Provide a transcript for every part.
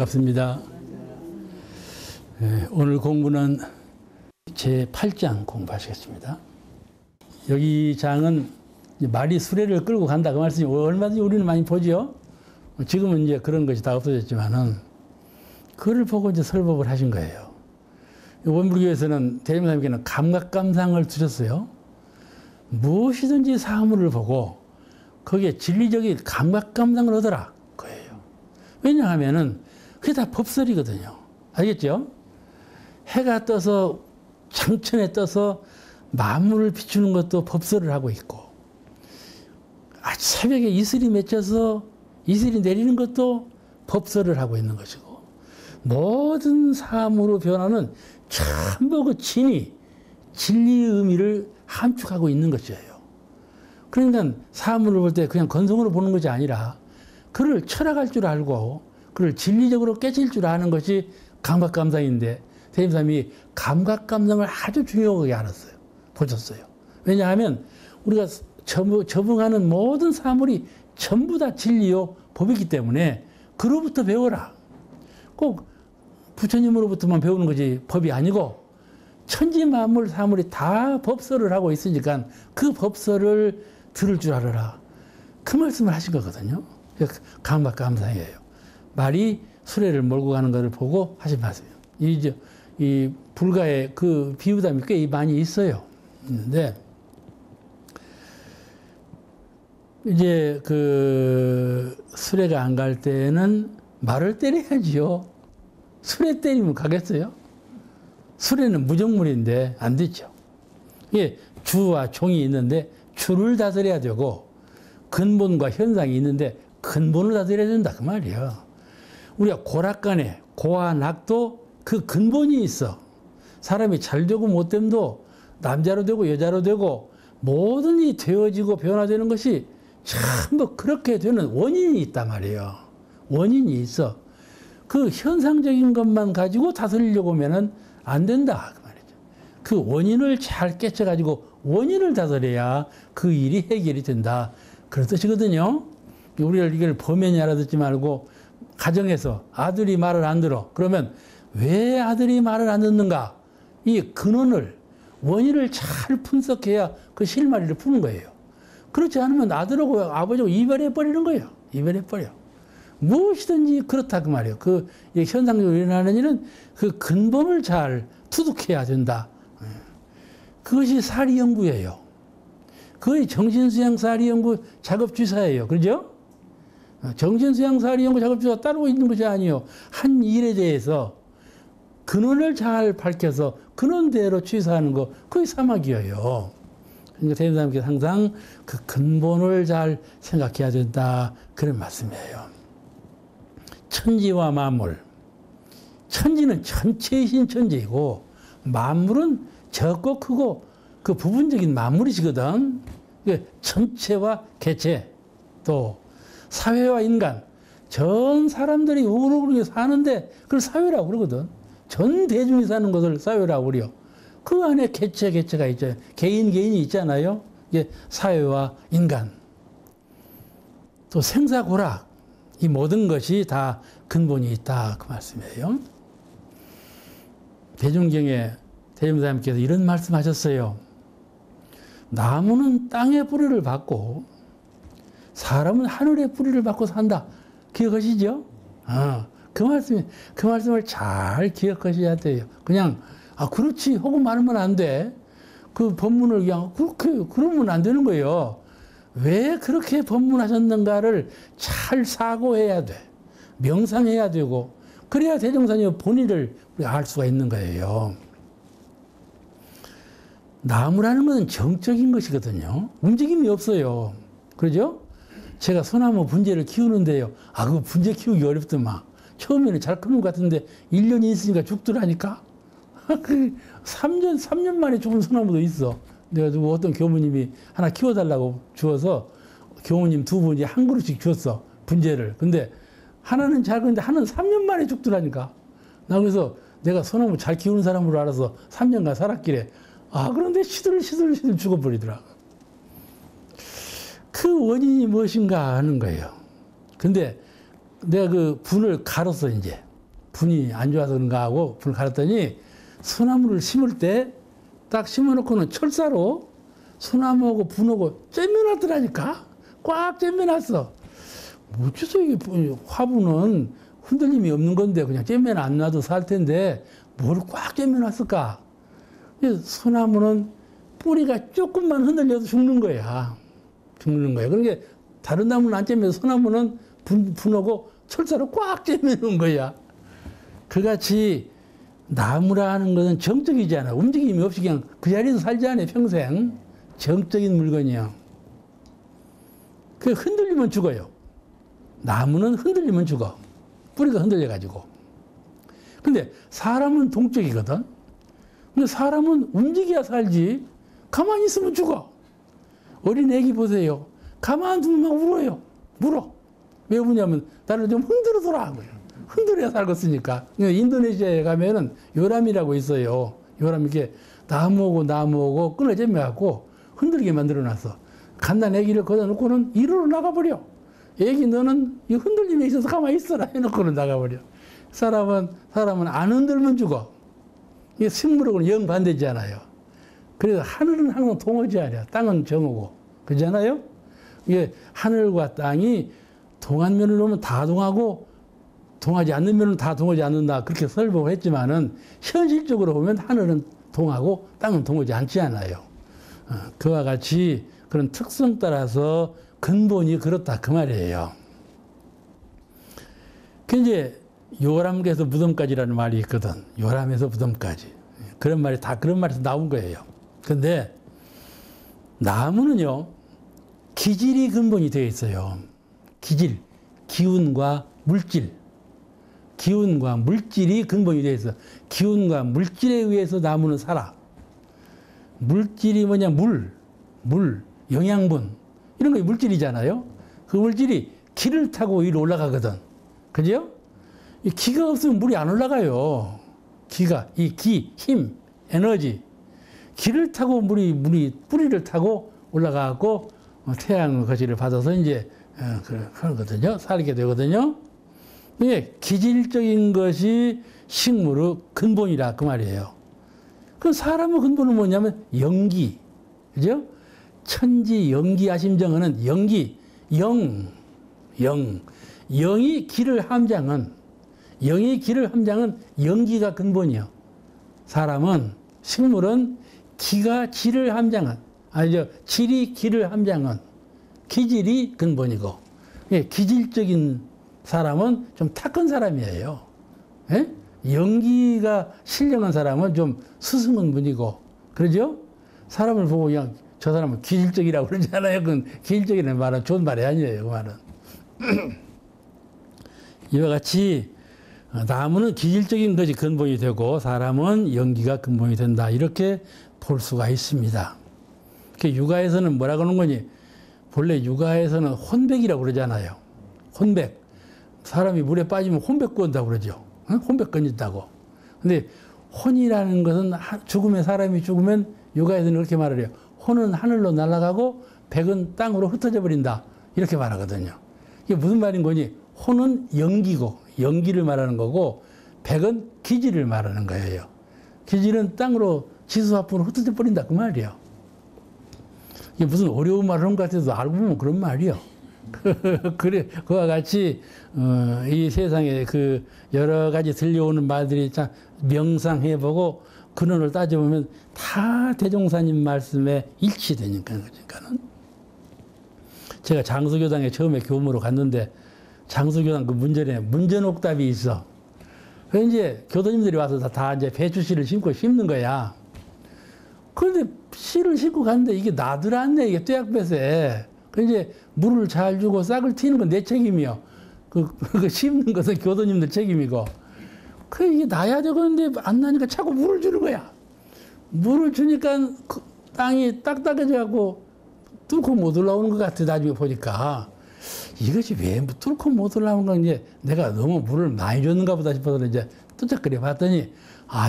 반갑습니다. 오늘 공부는 제8장 공부하시겠습니다. 여기 장은 말이 수레를 끌고 간다 그 말씀이 얼마든지 우리는 많이 보죠. 지금은 이제 그런 것이 다 없어졌지만은 그걸 보고 이제 설법을 하신 거예요. 원불교에서는 대림사님께는 감각감상을 두셨어요. 무엇이든지 사물을 보고 거기에 진리적인 감각감상을 얻어라 거예요. 왜냐하면은 그게 다 법설이거든요. 알겠죠? 해가 떠서 장천에 떠서 만물을 비추는 것도 법설을 하고 있고, 새벽에 이슬이 맺혀서 이슬이 내리는 것도 법설을 하고 있는 것이고, 모든 사물로 변하는 전부 그 진리의 의미를 함축하고 있는 것이에요. 그러니까 사물을 볼 때 그냥 건성으로 보는 것이 아니라 그를 철학할 줄 알고 그를 진리적으로 깨질 줄 아는 것이 감각감상인데, 대림사님이 감각감상을 아주 중요하게 알았어요. 보셨어요. 왜냐하면 우리가 적응하는 모든 사물이 전부 다 진리요 법이기 때문에 그로부터 배워라. 꼭 부처님으로부터만 배우는 것이 법이 아니고 천지 만물 사물이 다 법설을 하고 있으니까 그 법설을 들을 줄 알아라. 그 말씀을 하신 거거든요. 감각감상이에요. 말이 수레를 몰고 가는 것을 보고 하신 말씀이에요. 이 불가에 그 비유담이 꽤 많이 있어요. 있는데 이제 그 수레가 안 갈 때는 말을 때려야지요. 수레 때리면 가겠어요? 수레는 무정물인데 안 되죠. 예, 주와 종이 있는데 주를 다스려야 되고 근본과 현상이 있는데 근본을 다스려야 된다 그 말이에요. 우리가 고락간에 고와 낙도 그 근본이 있어. 사람이 잘 되고 못됨도 남자로 되고 여자로 되고 모든 일이 되어지고 변화되는 것이 전부 그렇게 되는 원인이 있단 말이에요. 원인이 있어. 그 현상적인 것만 가지고 다스리려고 하면은 안 된다 그 말이죠. 그 원인을 잘 깨쳐가지고 원인을 다스려야 그 일이 해결이 된다. 그런 뜻이거든요. 우리가 이걸 범연히 알아듣지 말고 가정에서 아들이 말을 안 들어. 그러면 왜 아들이 말을 안 듣는가? 이 근원을, 원인을 잘 분석해야 그 실마리를 푸는 거예요. 그렇지 않으면 아들하고 아버지하고 이별해버리는 거예요. 이별해버려. 무엇이든지 그렇다 그 말이에요. 그 현상적으로 일어나는 일은 그 근본을 잘 투득해야 된다. 그것이 사리연구예요. 그것이 정신수양 사리연구 작업주사예요. 그죠? 정신수양 사리연구 작업주사 따로 있는 것이 아니에요. 한 일에 대해서 근원을 잘 밝혀서 근원대로 취사하는 거, 그게 사막이에요. 그러니까 대림사님께서 항상 그 근본을 잘 생각해야 된다. 그런 말씀이에요. 천지와 만물. 천지는 전체이신 천지이고, 만물은 적고 크고 그 부분적인 만물이시거든. 전체와 개체, 또 사회와 인간, 전 사람들이 우르르 사는데 그걸 사회라고 그러거든. 전 대중이 사는 것을 사회라고 그래요. 그 안에 개체가 있잖아요. 개인이 있잖아요. 이게 사회와 인간, 또 생사고락, 이 모든 것이 다 근본이 있다 그 말씀이에요. 대중경에 대림사님께서 이런 말씀하셨어요. 나무는 땅의 뿌리를 받고 사람은 하늘의 뿌리를 받고 산다. 기억하시죠? 그 말씀을 잘 기억하셔야 돼요. 그냥 그렇지 하고 말하면 안 돼. 그 법문을 그냥 그렇게 그러면 안 되는 거예요. 왜 그렇게 법문하셨는가를 잘 사고해야 돼. 명상해야 되고, 그래야 대종사님의 본의를 알 수가 있는 거예요. 나무라는 것은 정적인 것이거든요. 움직임이 없어요. 그러죠? 제가 소나무 분재를 키우는데요. 그 분재 키우기 어렵더만. 처음에는 잘 크는 것 같은데 1년이 있으니까 죽더라니까. 3년 만에 죽은 소나무도 있어. 내가 어떤 교무님이 하나 키워달라고 주어서 교무님 2분이 한 그루씩 주었어. 분재를. 근데 하나는 잘 크는데 하나는 3년 만에 죽더라니까. 나 그래서 내가 소나무 잘 키우는 사람으로 알아서 3년간 살았길래 그런데 시들시들 죽어버리더라. 그 원인이 무엇인가 하는 거예요. 근데 내가 그 분을 갈았어, 이제. 분이 안 좋아서 그런가 하고 불을 갈았더니 소나무를 심을 때 딱 심어놓고는 철사로 소나무하고 분하고 쬐매놨더라니까. 꽉 쬐매놨어. 어째서 이게 화분은 흔들림이 없는 건데 그냥 쬐매는 안 놔도 살 텐데 뭘 꽉 쬐매놨을까? 소나무는 뿌리가 조금만 흔들려도 죽는 거야. 죽는 거야. 그러니까 다른 나무는 안 쬐매서 소나무는 분하고 철사로 꽉 쬐매놓은 거야. 그같이 나무라는 것은 정적이지 않아. 움직임이 없이 그냥 그 자리에서 살지 않아, 평생. 정적인 물건이야. 그 흔들리면 죽어요. 나무는 흔들리면 죽어. 뿌리가 흔들려가지고. 근데 사람은 동적이거든. 근데 사람은 움직여야 살지. 가만히 있으면 죽어. 어린 애기 보세요. 가만히 두면 막 울어요. 물어. 왜 우냐면 나를 좀 흔들어 둬라 하고요. 흔들어야 살겠으니까. 인도네시아에 가면은 요람이라고 있어요. 요람 이렇게 나무하고 끈을 잼매갖고 흔들게 만들어 놨어. 갓난 애기를 거다 놓고는 이리로 나가버려. 애기 너는 이 흔들림에 있어서 가만히 있어라 해놓고는 나가버려. 사람은 안 흔들면 죽어. 이게 식물하고는 영 반대잖아요. 그래서 하늘은 항상 동하지 않아요. 땅은 정하고. 그렇잖아요? 이게 하늘과 땅이 동한 면을 놓으면 다 동하고 동하지 않는 면은 다 동하지 않는다. 그렇게 설명을 했지만은 현실적으로 보면 하늘은 동하고 땅은 동하지 않지 않아요. 그와 같이 그런 특성 따라서 근본이 그렇다. 그 말이에요. 그 이제 요람에서 무덤까지라는 말이 있거든. 요람에서 무덤까지. 그런 말이 다 그런 말에서 나온 거예요. 근데 나무는요, 기질이 근본이 되어 있어요. 기질, 기운과 물질. 기운과 물질이 근본이 되어 있어. 기운과 물질에 의해서 나무는 살아. 물질이 뭐냐? 물, 영양분. 이런 게 물질이잖아요. 그 물질이 기를 타고 위로 올라가거든. 그죠? 이 기가 없으면 물이 안 올라가요. 기가, 이 기, 힘, 에너지. 기를 타고 물이 뿌리를 타고 올라가고 태양의 거시를 받아서 이제 그러거든요. 살게 되거든요. 이게 기질적인 것이 식물의 근본이라 그 말이에요. 그 사람의 근본은 뭐냐면 영기, 그죠? 천지 영기 아심정어는 영기, 영이 기를 함장은 영기가 근본이요. 사람은 식물은 기가 질을 함장한, 질이 기를 함장한 기질이 근본이고, 기질적인 사람은 좀 탁한 사람이에요. 예? 연기가 신령한 사람은 좀 스승은 분이고, 그러죠? 사람을 보고 그냥 저 사람은 기질적이라고 그러잖아요. 그건 기질적이라는 말은 좋은 말이 아니에요. 그 말은. 이와 같이 나무는 기질적인 것이 근본이 되고 사람은 연기가 근본이 된다. 이렇게 볼 수가 있습니다. 육아에서는 뭐라 그러는 거니? 본래 육아에서는 혼백이라고 그러잖아요. 혼백. 사람이 물에 빠지면 혼백 구한다고 그러죠. 응? 혼백 건진다고. 근데 혼이라는 것은 사람이 죽으면 육아에서는 이렇게 말을 해요. 혼은 하늘로 날아가고 백은 땅으로 흩어져 버린다. 이렇게 말하거든요. 이게 무슨 말인 거니? 혼은 연기고, 연기를 말하는 거고, 백은 기질을 말하는 거예요. 기질은 땅으로 지수화풍으로 흩어져 버린다. 그 말이에요. 이게 무슨 어려운 말을 한 것 같아도 알고 보면 그런 말이요. 그래, 그와 같이, 이 세상에 그 여러 가지 들려오는 말들이 참 명상해보고 근원을 따져보면 다 대종사님 말씀에 일치되니까는. 제가 장수교당에 처음에 교무로 갔는데 장수교당 그 문전옥답이 있어. 그래서 이제 교도님들이 와서 다 이제 배추씨를 심는 거야. 그런데 씨를 심고 갔는데 이게 나들 않네, 이게 뙤약볕에. 그 이제 물을 잘 주고 싹을 틔는 건 내 책임이요. 그 심는 것은 교도님들 책임이고. 이게 나야 저건데 안 나니까 자꾸 물을 주는 거야. 물을 주니까 그 땅이 딱딱해져갖고 뚫고 못 올라오는 것 같아, 나중에 보니까. 이것이 왜 뚫고 못 올라오는 건지 내가 너무 물을 많이 줬는가 보다 싶어서 이제 뚜짝거려 봤더니,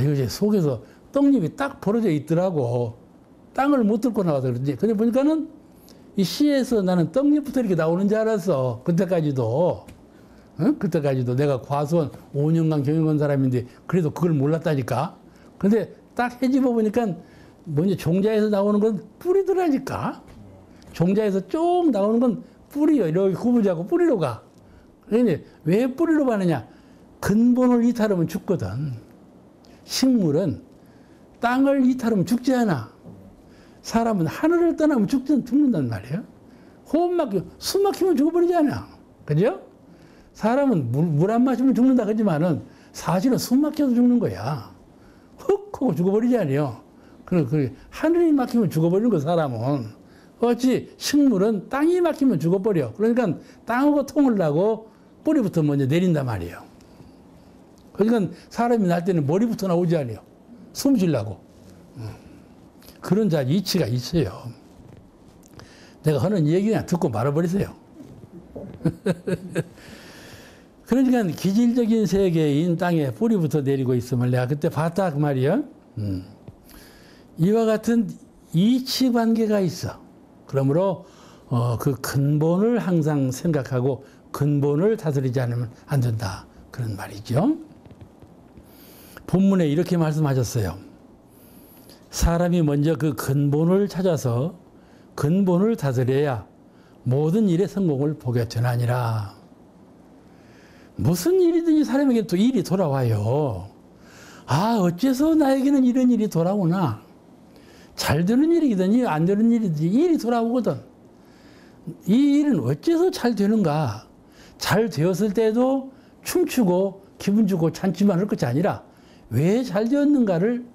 이거 이제 속에서 떡잎이 딱 벌어져 있더라고. 땅을 못 뚫고 나와서 그런지. 근데 보니까는 이 씨에서 나는 떡잎부터 이렇게 나오는 줄 알았어. 그때까지도. 어? 그때까지도 내가 과수원 5년간 경영한 사람인데 그래도 그걸 몰랐다니까. 근데 딱 해집어 보니까 먼저 종자에서 나오는 건 뿌리더라니까. 종자에서 쭉 나오는 건 뿌리요. 이렇게 구부자고 뿌리로 가. 그런데 왜 뿌리로 가느냐? 근본을 이탈하면 죽거든. 식물은 땅을 이탈하면 죽지 않아. 사람은 하늘을 떠나면 죽는단 말이에요. 호흡 막히면, 숨 막히면 죽어버리잖아. 그죠? 사람은 물 안 마시면 죽는다 그러지만은 사실은 숨 막혀서 죽는 거야. 훅 하고 죽어버리잖아요. 그 하늘이 막히면 죽어버리는 거 사람은. 어찌 식물은 땅이 막히면 죽어버려. 그러니까 땅하고 통을 나고 뿌리부터 먼저 내린단 말이에요. 그러니까 사람이 날 때는 머리부터 나오지 않아요. 숨 쉬려고. 그런 이치가 있어요. 내가 하는 얘기 그냥 듣고 말아버리세요. 그러니까 기질적인 세계인 땅에 뿌리부터 내리고 있음을 내가 그때 봤다 그 말이야. 이와 같은 이치 관계가 있어. 그러므로 그 근본을 항상 생각하고 근본을 다스리지 않으면 안 된다. 그런 말이죠. 본문에 이렇게 말씀하셨어요. 사람이 먼저 그 근본을 찾아서 근본을 다스려야 모든 일의 성공을 보게 되나니라. 무슨 일이든지 사람에게 또 일이 돌아와요. 아, 어째서 나에게는 이런 일이 돌아오나? 잘 되는 일이든지 안 되는 일이든지 일이 돌아오거든. 이 일은 어째서 잘 되는가? 잘 되었을 때도 춤추고 기분 좋고 잔치만 할 것이 아니라 왜 잘 되었는가를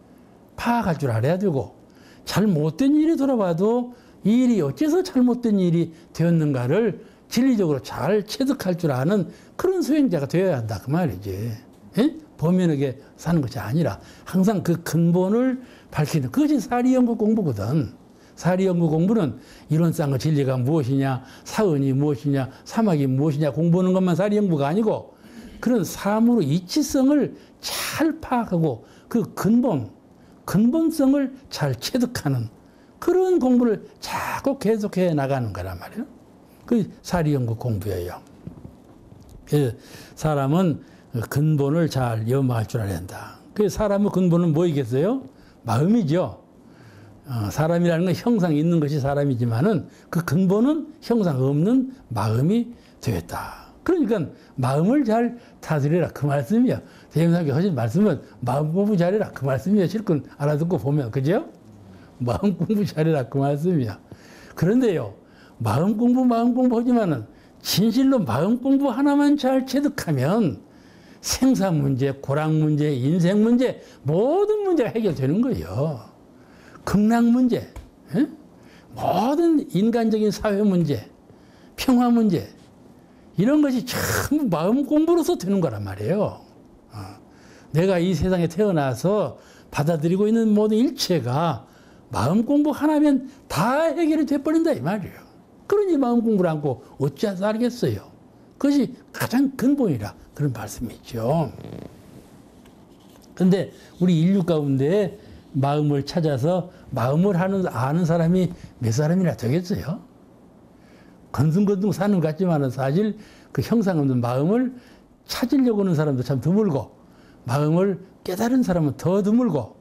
파악할 줄 알아야 되고, 잘못된 일이 돌아와도 이 일이 어째서 잘못된 일이 되었는가를 진리적으로 잘 체득할 줄 아는 그런 수행자가 되어야 한다 그 말이지. 예? 범연하게 사는 것이 아니라 항상 그 근본을 밝히는 그것이 사리연구 공부거든. 사리연구 공부는 이론상의 진리가 무엇이냐, 사은이 무엇이냐, 사막이 무엇이냐 공부하는 것만 사리연구가 아니고 그런 사물의 이치성을 잘 파악하고 그 근본성을 잘 체득하는 그런 공부를 자꾸 계속해 나가는 거란 말이에요. 그 사리연구 공부예요. 사람은 근본을 잘 연마할 줄 알아야 한다. 그 사람의 근본은 뭐이겠어요? 마음이죠. 사람이라는 건 형상 있는 것이 사람이지만은 그 근본은 형상 없는 마음이 되었다. 그러니까 마음을 잘 다스리라 그 말씀이야. 대형사님께 하신 말씀은 마음 공부 잘해라 그 말씀이야. 실컷 알아듣고 보면 그죠? 마음 공부 잘해라 그 말씀이야. 그런데요, 마음 공부 하지만은 진실로 마음 공부 하나만 잘 체득하면 생사 문제, 고락 문제, 인생 문제 모든 문제가 해결되는 거예요. 극락 문제, 에? 모든 인간적인 사회 문제, 평화 문제 이런 것이 전부 마음 공부로서 되는 거란 말이에요. 내가 이 세상에 태어나서 받아들이고 있는 모든 일체가 마음 공부 하나면 다 해결이 돼버린다 이 말이에요. 그러니 마음 공부를 않고 어찌해서 알겠어요. 그것이 가장 근본이라 그런 말씀이죠. 그런데 우리 인류 가운데 마음을 찾아서 마음을 아는 사람이 몇 사람이나 되겠어요? 건승건승 사는 것 같지만 사실 그 형상 없는 마음을 찾으려고 하는 사람도 참 드물고 마음을 깨달은 사람은 더 드물고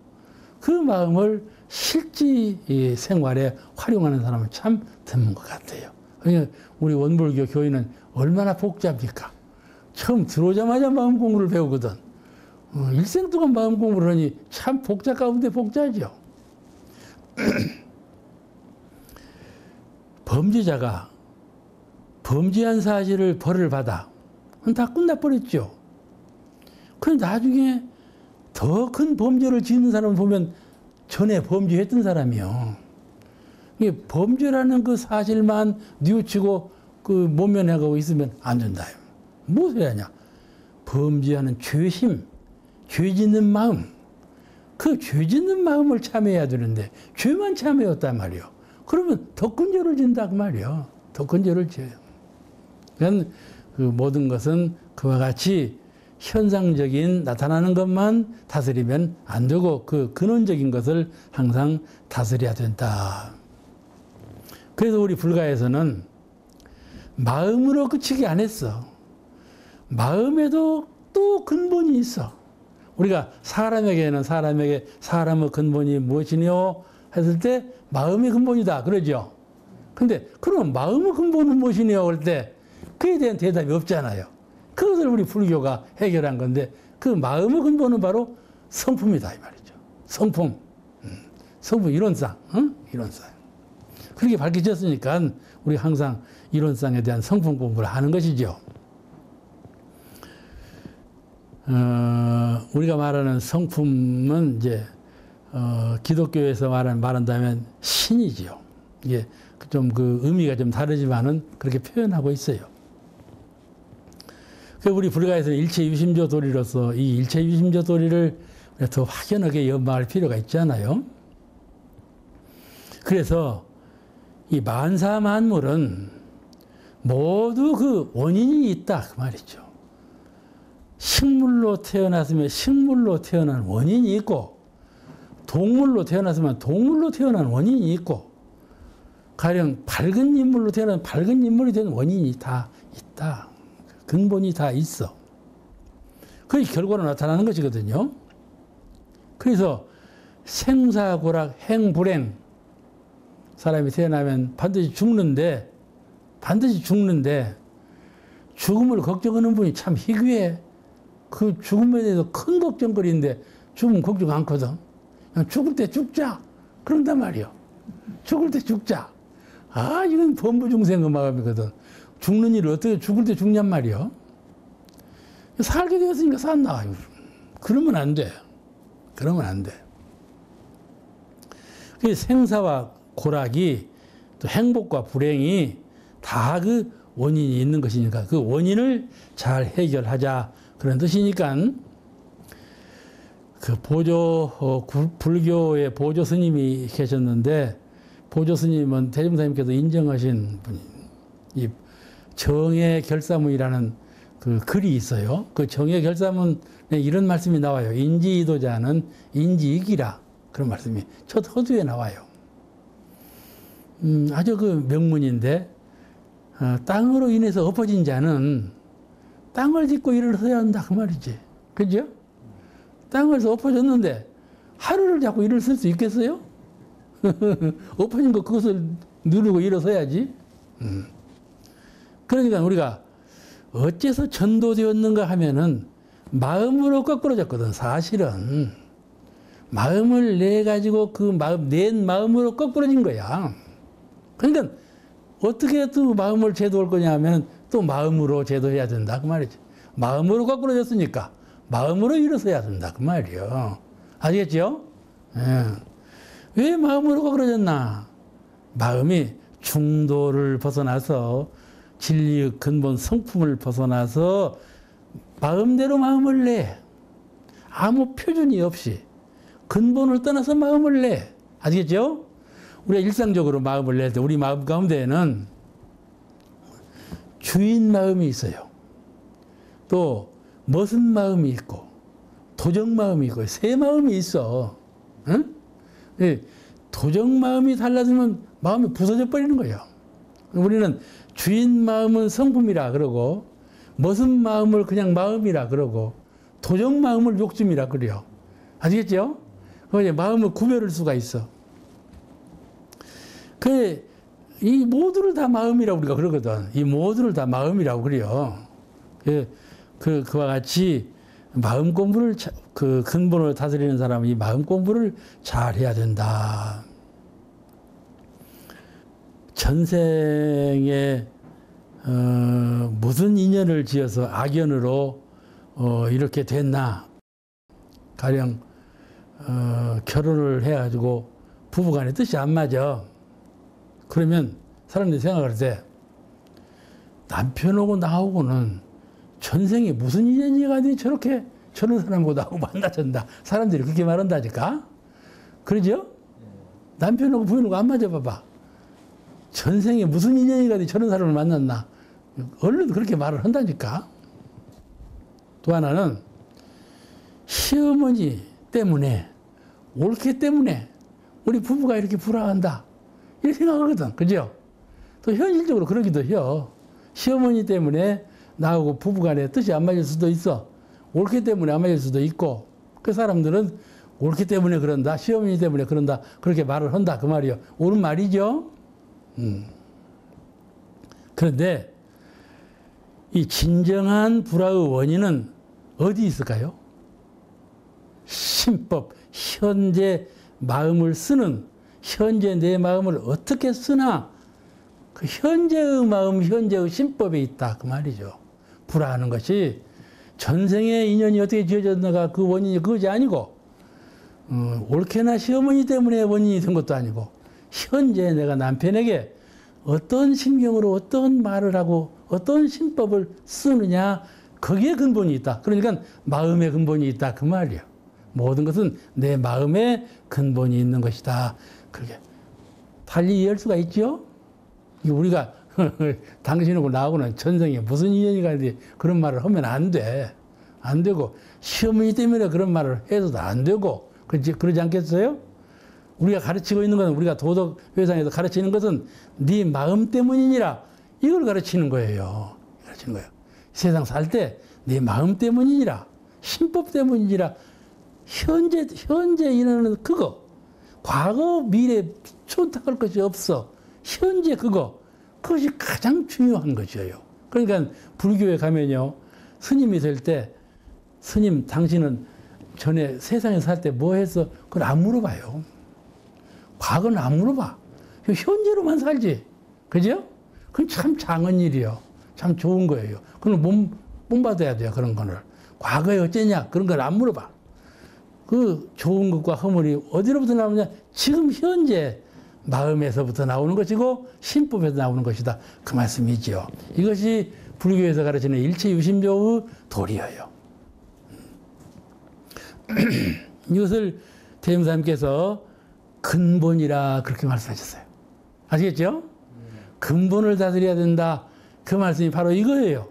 그 마음을 실제 생활에 활용하는 사람은 참 드문 것 같아요. 그러니까 우리 원불교 교인은 얼마나 복잡합니까? 처음 들어오자마자 마음 공부를 배우거든. 일생 동안 마음 공부를 하니 참 복잡 가운데 복잡하죠. 범죄자가 범죄한 사실을 벌을 받아. 그건 다 끝나버렸죠. 그런데 나중에 더 큰 범죄를 짓는 사람을 보면 전에 범죄했던 사람이요. 이게 범죄라는 그 사실만 뉘우치고 그 모면해가고 있으면 안 된다. 무엇을 해야 하냐? 범죄하는 죄심, 죄 짓는 마음. 그 죄 짓는 마음을 참여해야 되는데 죄만 참여했단 말이요. 그러면 더 큰 죄를 진다 그 말이요. 더 큰 죄를 지어요. 그러니까 그 모든 것은 그와 같이 현상적인 나타나는 것만 다스리면 안 되고 그 근원적인 것을 항상 다스려야 된다. 그래서 우리 불가에서는 마음으로 그치기 안 했어. 마음에도 또 근본이 있어. 우리가 사람에게는 사람의 근본이 무엇이뇨? 했을 때 마음의 근본이다. 그러죠. 근데 그럼 마음의 근본은 무엇이뇨? 할 때 그에 대한 대답이 없잖아요. 그것을 우리 불교가 해결한 건데 그 마음의 근본은 바로 성품이다. 이 말이죠. 성품. 성품 이론상. 응? 이론상. 그렇게 밝혀졌으니까 우리 항상 이론상에 대한 성품 공부를 하는 것이죠. 우리가 말하는 성품은 이제 기독교에서 말한다면 신이지요. 이게 좀 그 의미가 좀 다르지만은 그렇게 표현하고 있어요. 그 우리 불가에서는 일체 유심조 도리로서 이 일체 유심조 도리를 더 확연하게 연마할 필요가 있잖아요. 그래서 이 만사 만물은 모두 그 원인이 있다 그 말이죠. 식물로 태어났으면 식물로 태어난 원인이 있고 동물로 태어났으면 동물로 태어난 원인이 있고 가령 밝은 인물로 태어난 밝은 인물이 된 원인이 다 있다. 근본이 다 있어. 그게 결과로 나타나는 것이거든요. 그래서 생사고락 행불행 사람이 태어나면 반드시 죽는데 죽음을 걱정하는 분이 참 희귀해. 그 죽음에 대해서 큰 걱정거리인데 죽으면 걱정 않거든. 그냥 죽을 때 죽자. 그런단 말이요. 죽을 때 죽자. 아, 이건 범부중생의 마음이거든. 죽는 일을 어떻게 죽을 때 죽냔 말이요. 살게 되었으니까 샀나. 그러면 안 돼. 그러면 안 돼. 그 생사와 고락이 또 행복과 불행이 다 그 원인이 있는 것이니까 그 원인을 잘 해결하자 그런 뜻이니까 그 불교의 보조 스님이 계셨는데 보조 스님은 대종사님께서 인정하신 분이 이 정의 결사문이라는 그 글이 있어요. 그 정의 결사문에 이런 말씀이 나와요. 인지이도자는 인지이기라. 그런 말씀이 첫 허두에 나와요. 아주 그 명문인데 땅으로 인해서 엎어진 자는 땅을 딛고 일을 해야 한다 그 말이지. 그죠? 땅에서 엎어졌는데 하루를 잡고 일을 쓸 수 있겠어요? 엎어진 거 그것을 누르고 일어서야지. 그러니까 우리가 어째서 전도되었는가 하면은 마음으로 거꾸로졌거든. 사실은 마음을 내 가지고 그 마음 낸 마음으로 거꾸로진 거야. 그러니까 어떻게 또 마음을 제도할 거냐 하면 또 마음으로 제도해야 된다 그 말이지. 마음으로 거꾸로졌으니까 마음으로 일어서야 된다 그 말이요. 아시겠죠? 예. 왜 마음으로 거꾸로졌나? 마음이 중도를 벗어나서 진리의 근본 성품을 벗어나서 마음대로 마음을 내. 아무 표준이 없이 근본을 떠나서 마음을 내. 아시겠죠? 우리가 일상적으로 마음을 낼 때 우리 마음 가운데에는 주인 마음이 있어요. 또 멋은 마음이 있고 도적 마음이 있고 새 마음이 있어. 응? 도적 마음이 달라지면 마음이 부서져 버리는 거예요. 우리는 주인 마음은 성품이라 그러고 멋은 마음을 그냥 마음이라 그러고 도적 마음을 욕심이라 그래요. 아시겠죠? 그 마음을 구별할 수가 있어. 이 모두를 다 마음이라고 우리가 그러거든. 이 모두를 다 마음이라고 그래요. 그와 같이 마음 공부를, 그 근본을 다스리는 사람은 이 마음 공부를 잘 해야 된다. 전생에, 무슨 인연을 지어서 악연으로, 이렇게 됐나. 가령, 결혼을 해가지고 부부간의 뜻이 안 맞아. 그러면 사람들이 생각할 때 남편하고 나하고는 전생에 무슨 인연이 가지고 저렇게 저런 사람하고 나하고 만나졌다. 사람들이 그렇게 말한다니까. 그러죠? 남편하고 부인하고 안 맞아 봐봐. 전생에 무슨 인연이 가지고 저런 사람을 만났나. 얼른 그렇게 말을 한다니까. 또 하나는 시어머니 때문에 옳기 때문에 우리 부부가 이렇게 불화한다. 이렇게 생각하거든. 그죠? 또 현실적으로 그러기도 해요. 시어머니 때문에 나하고 부부간에 뜻이 안 맞을 수도 있어. 옳기 때문에 안 맞을 수도 있고, 그 사람들은 옳기 때문에 그런다, 시어머니 때문에 그런다, 그렇게 말을 한다, 그 말이요. 옳은 말이죠. 그런데 이 진정한 불화의 원인은 어디 있을까요? 신법, 현재 마음을 쓰는, 현재 내 마음을 어떻게 쓰나, 그 현재의 마음, 현재의 신법에 있다, 그 말이죠. 불화하는 것이 전생의 인연이 어떻게 지어졌는가 그 원인이 그것이 아니고, 옳게나 시어머니 때문에 원인이 된 것도 아니고, 현재 내가 남편에게 어떤 심경으로 어떤 말을 하고 어떤 신법을 쓰느냐, 거기에 근본이 있다. 그러니까 마음의 근본이 있다, 그 말이에요. 모든 것은 내 마음에 근본이 있는 것이다. 그렇게 달리 이해할 수가 있죠? 우리가 당신하고 나하고는 전생에 무슨 인연이 가는데 그런 말을 하면 안 돼. 안 되고, 시어머니 때문에 그런 말을 해서도 안 되고, 그러지 않겠어요? 우리가 가르치고 있는 것은, 우리가 도덕회상에서 가르치는 것은 네 마음 때문이니라, 이걸 가르치는 거예요. 가르치는 거예요. 세상 살 때 네 마음 때문이니라, 신법 때문이니라, 현재 일어나는 그거, 과거, 미래 촌탁할 것이 없어. 현재 그것이 가장 중요한 것이에요. 그러니까 불교에 가면요, 스님이 될 때, 스님, 당신은 전에 세상에 살 때 뭐 했어? 그걸 안 물어봐요. 과거는 안 물어봐. 현재로만 살지. 그죠? 그건 참 장한 일이요. 참 좋은 거예요. 그건 본받아야 돼요, 그런 거를. 과거에 어쩌냐? 그런 걸 안 물어봐. 그 좋은 것과 허물이 어디로부터 나오느냐? 지금 현재 마음에서부터 나오는 것이고 신법에서 나오는 것이다, 그 말씀이지요. 이것이 불교에서 가르치는 일체유심조의 도리예요. 이것을 대명사님께서 근본이라 그렇게 말씀하셨어요. 아시겠죠? 근본을 다스려야 된다, 그 말씀이 바로 이거예요.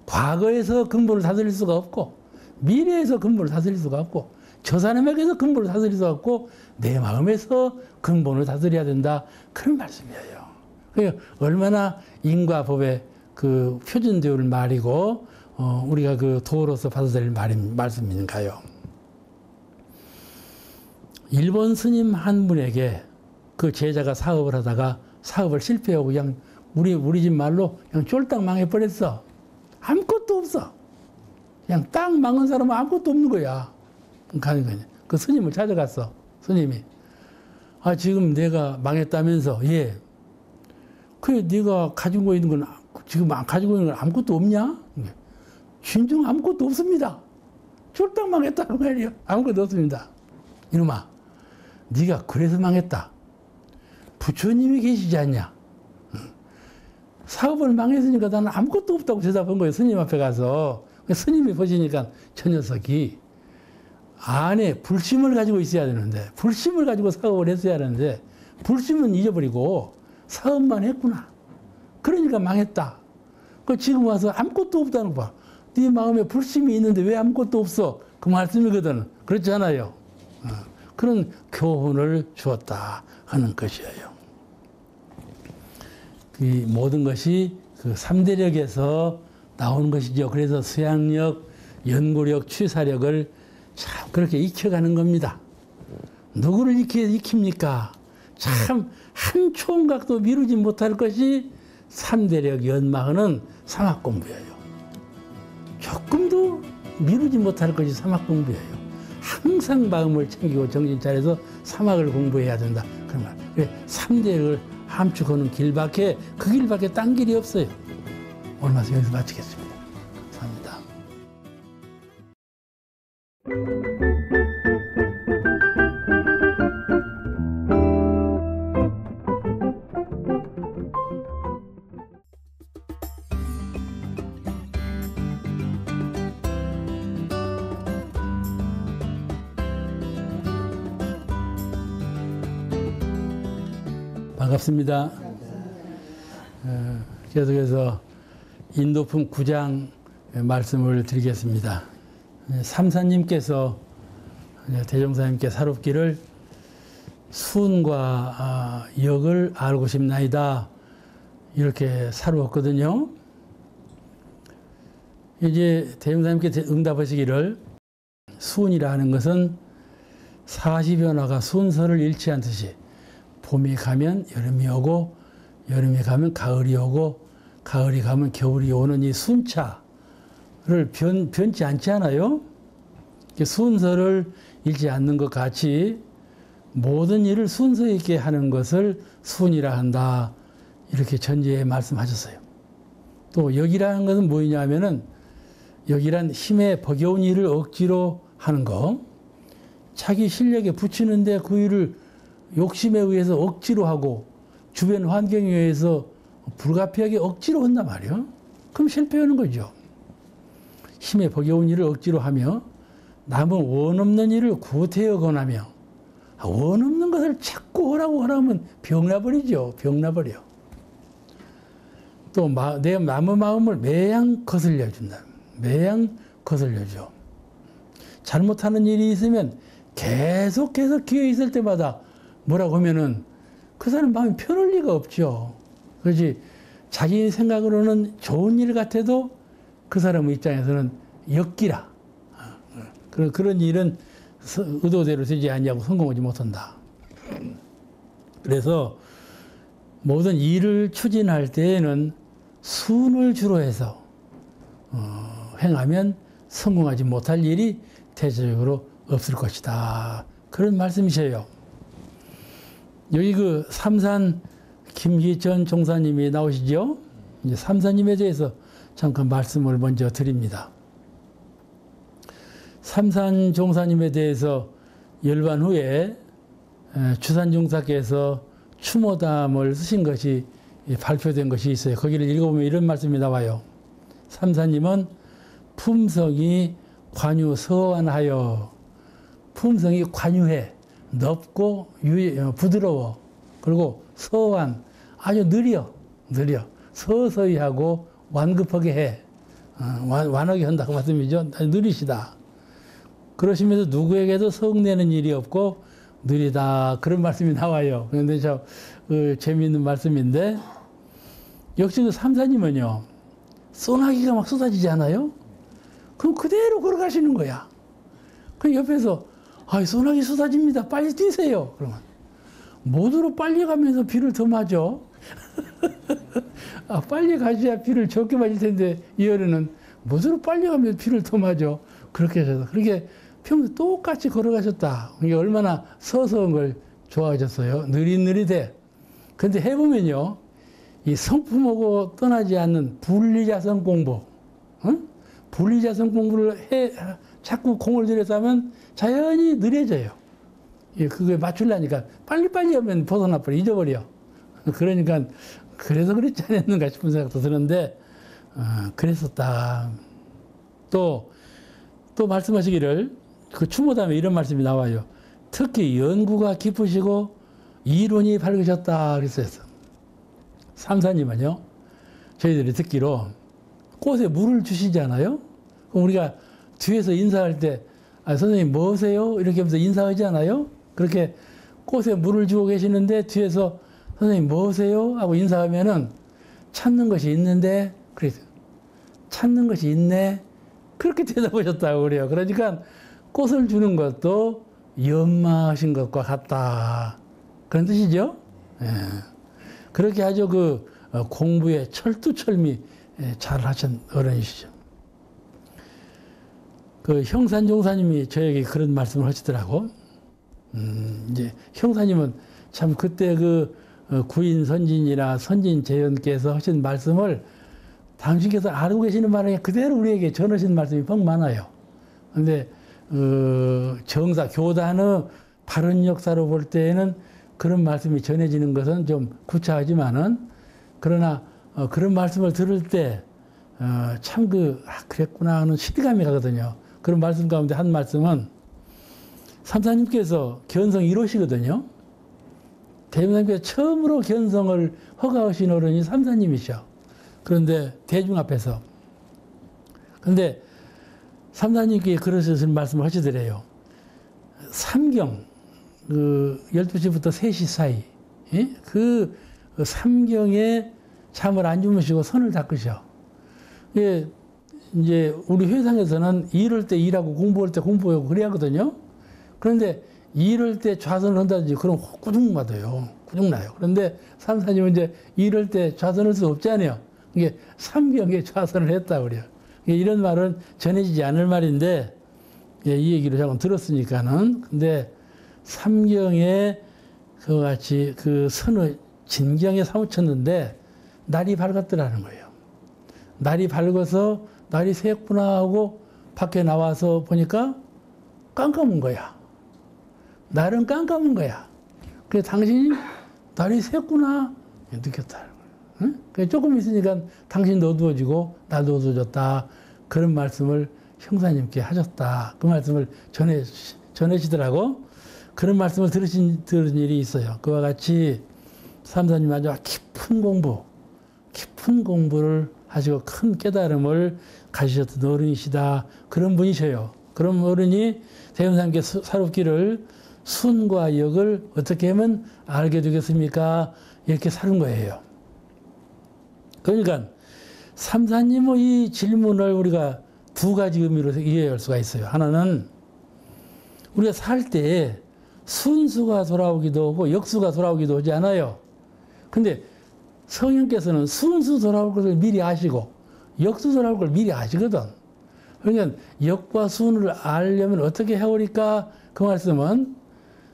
과거에서 근본을 다스릴 수가 없고, 미래에서 근본을 다스릴 수가 없고, 저 사람에게서 근본을 다스릴 수가 없고, 내 마음에서 근본을 다스려야 된다, 그런 말씀이에요. 그러니까 얼마나 인과 법의 그 표준되어 올 말이고, 우리가 그 도로서 받아야 될 말씀인가요? 일본 스님 한 분에게 그 제자가 사업을 하다가 사업을 실패하고 그냥 우리 집 말로 그냥 쫄딱 망해버렸어. 아무것도 없어. 그냥 딱 망한 사람은 아무것도 없는 거야. 가는 거냐. 그 스님을 찾아갔어. 스님이. 아, 지금 내가 망했다면서. 예. 그래, 네가 가지고 있는 건, 지금 가지고 있는 건 아무것도 없냐? 진정 아무것도 없습니다. 쫄딱 망했다는 말이야. 아무것도 없습니다. 이놈아, 네가 그래서 망했다. 부처님이 계시지 않냐? 사업을 망했으니까 나는 아무것도 없다고 대답한 거예요. 스님 앞에 가서. 스님이 보시니까 저 녀석이 안에 불심을 가지고 있어야 되는데, 불심을 가지고 사업을 했어야 하는데, 불심은 잊어버리고 사업만 했구나. 그러니까 망했다. 그 지금 와서 아무것도 없다는 거 봐. 네 마음에 불심이 있는데 왜 아무것도 없어? 그 말씀이거든. 그렇지 않아요? 그런 교훈을 주었다 하는 것이에요. 이 모든 것이 그 3대력에서 나오는 것이죠. 그래서 수양력, 연구력, 취사력을 참 그렇게 익혀가는 겁니다. 누구를 익힙니까? 참 한 총각도 미루지 못할 것이 3대력 연마하는 사막공부예요. 조금도 미루지 못할 것이 사막공부예요. 항상 마음을 챙기고 정신 차려서 사막을 공부해야 된다, 그런 말. 그래, 3대력을 함축하는 길밖에, 그 길밖에 딴 길이 없어요. 오늘 말씀 여기서 마치겠습니다. 감사합니다. 반갑습니다. 계속해서 인도품 9장 말씀을 드리겠습니다. 삼사님께서 대종사님께 사롭기를 수은과 역을 알고 싶나이다, 이렇게 사루었거든요. 이제 대명사님께 응답하시기를 수운이라 하는 것은 사시변화가 순서를 잃지 않듯이 봄이 가면 여름이 오고 여름이 가면 가을이 오고 가을이 가면 겨울이 오는 이 순차를 변치 않지 않아요? 순서를 잃지 않는 것 같이 모든 일을 순서 있게 하는 것을 수운이라 한다. 이렇게 전제에 말씀하셨어요. 또 역이라는 것은 뭐냐 하면은 역이란 힘에 버겨운 일을 억지로 하는 거. 자기 실력에 붙이는데 그 일을 욕심에 의해서 억지로 하고 주변 환경에 의해서 불가피하게 억지로 한단 말이에요. 그럼 실패하는 거죠. 힘에 버겨운 일을 억지로 하며 남은 원 없는 일을 구태여 권하며 원 없는 것을 자꾸 하라면 병나버리죠. 병나버려. 또 내 남의 마음을 매양 거슬려 준다. 매양 거슬려줘. 잘못하는 일이 있으면 계속해서 기회 있을 때마다 뭐라고 하면은 그 사람 마음이 편할 리가 없죠. 그렇지. 자기 생각으로는 좋은 일 같아도 그 사람 입장에서는 역기라. 그런 일은 의도대로 되지 않냐고 성공하지 못한다. 그래서 모든 일을 추진할 때에는 순을 주로 해서 행하면 성공하지 못할 일이 대체적으로 없을 것이다. 그런 말씀이세요. 여기 그 삼산 김기천 종사님이 나오시죠? 이제 삼산님에 대해서 잠깐 말씀을 먼저 드립니다. 삼산 종사님에 대해서 열반 후에 주산종사께서 추모담을 쓰신 것이 발표된 것이 있어요. 거기를 읽어보면 이런 말씀이 나와요. 삼산님은 품성이 관유서완하여, 품성이 관유해, 넓고 부드러워, 그리고 서완, 아주 느려, 서서히 하고 완급하게 해. 완하게 한다 그 말씀이죠. 느리시다. 그러시면서 누구에게도 성내는 일이 없고 느리다. 그런 말씀이 나와요. 그런데 참 재미있는 말씀인데, 역시 그 삼사님은요, 소나기가 막 쏟아지지 않아요? 그럼 그대로 걸어가시는 거야. 그 옆에서, 소나기 쏟아집니다. 빨리 뛰세요. 그러면. 모두로 빨리 가면서 비를 더 맞아. 빨리 가셔야 비를 적게 맞을 텐데, 이 여름은 모두로 빨리 가면서 비를 더 맞아. 그렇게 하셔서. 그렇게 평소 똑같이 걸어가셨다. 이게 얼마나 서서운 걸 좋아하셨어요. 느릿느릿해. 근데 해보면요, 이 성품하고 떠나지 않는 분리자성 공부, 분리자성 공부를 자꾸 공을 들여서 하면 자연히 느려져요. 그거에 맞추려니까 빨리빨리 하면 벗어나버려, 잊어버려. 그러니까, 그래서 그랬지 않았는가 싶은 생각도 드는데, 그랬었다. 또 말씀하시기를, 그 추모담에 이런 말씀이 나와요. 특히 연구가 깊으시고 이론이 밝으셨다 그랬어요. 삼사님은요, 저희들이 듣기로 꽃에 물을 주시잖아요. 그럼 우리가 뒤에서 인사할 때, 선생님 뭐세요? 이렇게 하면서 인사하잖아요. 그렇게 꽃에 물을 주고 계시는데 뒤에서 선생님 뭐세요? 하고 인사하면은 찾는 것이 있는데, 그래서 찾는 것이 있네. 그렇게 대답하셨다고 그래요. 그러니까 꽃을 주는 것도 연마하신 것과 같다. 그런 뜻이죠? 예. 그렇게 아주 그 공부에 철두철미 잘 하신 어른이시죠. 그 형산종사님이 저에게 그런 말씀을 하시더라고. 이제 형사님은 참 그때 그 구인 선진이나 선진 재현께서 하신 말씀을 당신께서 알고 계시는 바람에 그대로 우리에게 전하신 말씀이 펑 많아요. 근데 정사, 교단의 바른 역사로 볼 때에는 그런 말씀이 전해지는 것은 좀 구차하지만은, 그러나 그런 말씀을 들을 때 참 그랬구나 하는 실감이 가거든요. 그런 말씀 가운데 한 말씀은 삼사님께서 견성 1호시거든요. 대명사님께서 처음으로 견성을 허가하신 어른이 삼사님이셔. 그런데 대중 앞에서. 그런데 삼사님께 그러신 말씀을 하시더래요. 삼경, 12시부터 3시 사이, 그 삼경에 잠을 안 주무시고 선을 닦으셔. 이제 우리 회상에서는 일할 때 일하고 공부할 때 공부하고 그래야 하거든요. 그런데 일할 때 좌선을 한다든지 그럼 꾸중 받아요. 꾸중 나요. 그런데 삼사님은 이제 일할 때 좌선할 수 없잖아요. 이게 삼경에 좌선을 했다 그래요. 이런 말은 전해지지 않을 말인데 예, 이 얘기를 잠깐 들었으니까는. 근데 삼경에 그와 같이 그 선을 진경에 사무쳤는데 날이 밝았더라는 거예요. 날이 밝아서 날이 새구나 하고 밖에 나와서 보니까 깜깜한 거야. 날은 깜깜한 거야. 그래서 당신이 날이 새구나 느꼈다. 응? 조금 있으니까 당신도 어두워지고 나도 어두워졌다. 그런 말씀을 형사님께 하셨다. 그 말씀을 전해시더라고. 그런 말씀을 들은 일이 있어요. 그와 같이 삼사님 아주 깊은 공부를 하시고 큰 깨달음을 가지셨던 어른이시다. 그런 분이셔요. 그런 어른이 대원사님께 살옵기를 순과 역을 어떻게 하면 알게 되겠습니까? 이렇게 사는 거예요. 그러니까 삼사님의 이 질문을 우리가 두 가지 의미로 이해할 수가 있어요. 하나는 우리가 살 때 순수가 돌아오기도 하고 역수가 돌아오기도 하지 않아요. 근데 성령께서는 순수 돌아올 것을 미리 아시고 역수 돌아올 걸 미리 아시거든. 그러니까 역과 순을 알려면 어떻게 해오리까? 그 말씀은